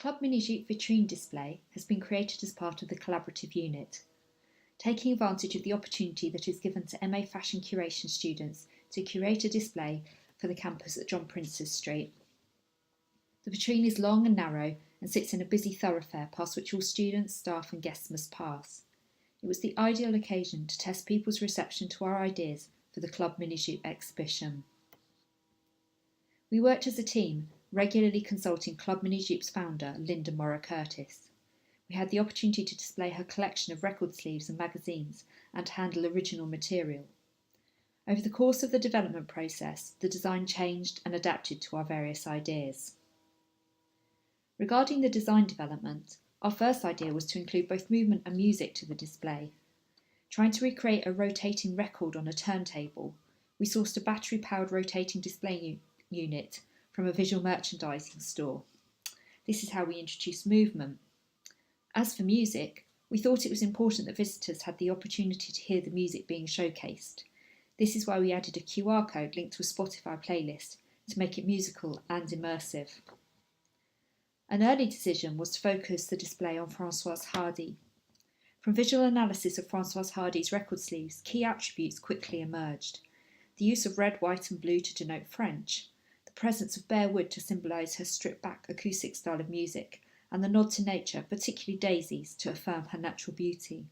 Club Minijupe vitrine display has been created as part of the collaborative unit, taking advantage of the opportunity that is given to MA Fashion Curation students to curate a display for the campus at John Princes Street. The vitrine is long and narrow and sits in a busy thoroughfare past which all students, staff and guests must pass. It was the ideal occasion to test people's reception to our ideas for the Club Minijupe exhibition. We worked as a team, regularly consulting Club Minijupe's founder, Linda Mora Curtis. We had the opportunity to display her collection of record sleeves and magazines and to handle original material. Over the course of the development process, the design changed and adapted to our various ideas. Regarding the design development, our first idea was to include both movement and music to the display. Trying to recreate a rotating record on a turntable, we sourced a battery-powered rotating display unit from a visual merchandising store. This is how we introduced movement. As for music, we thought it was important that visitors had the opportunity to hear the music being showcased. This is why we added a QR code linked to a Spotify playlist to make it musical and immersive. An early decision was to focus the display on Françoise Hardy. From visual analysis of Françoise Hardy's record sleeves, key attributes quickly emerged. The use of red, white and blue to denote French, the presence of bare wood to symbolise her stripped-back acoustic style of music, and the nod to nature, particularly daisies, to affirm her natural beauty.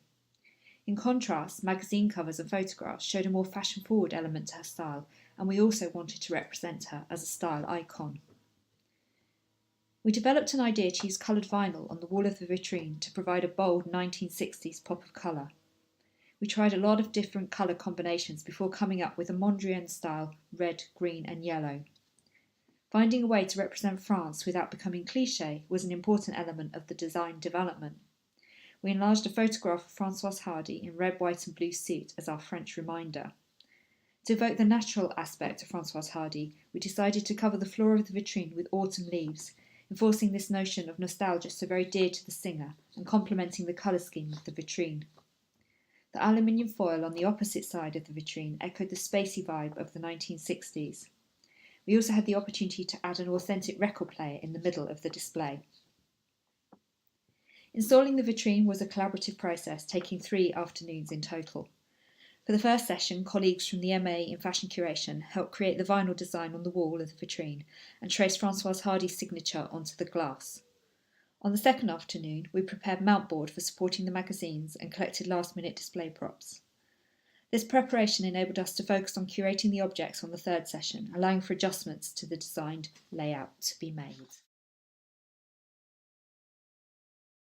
In contrast, magazine covers and photographs showed a more fashion-forward element to her style, and we also wanted to represent her as a style icon. We developed an idea to use coloured vinyl on the wall of the vitrine to provide a bold 1960s pop of colour. We tried a lot of different colour combinations before coming up with a Mondrian-style red, green and yellow. Finding a way to represent France without becoming cliché was an important element of the design development. We enlarged a photograph of Françoise Hardy in red, white and blue suit as our French reminder. To evoke the natural aspect of Françoise Hardy, we decided to cover the floor of the vitrine with autumn leaves, enforcing this notion of nostalgia so very dear to the singer and complementing the colour scheme of the vitrine. The aluminium foil on the opposite side of the vitrine echoed the spacey vibe of the 1960s. We also had the opportunity to add an authentic record player in the middle of the display. Installing the vitrine was a collaborative process, taking 3 afternoons in total. For the first session, colleagues from the MA in Fashion Curation helped create the vinyl design on the wall of the vitrine and traced Françoise Hardy's signature onto the glass. On the second afternoon, we prepared mountboard for supporting the magazines and collected last-minute display props. This preparation enabled us to focus on curating the objects on the third session, allowing for adjustments to the designed layout to be made.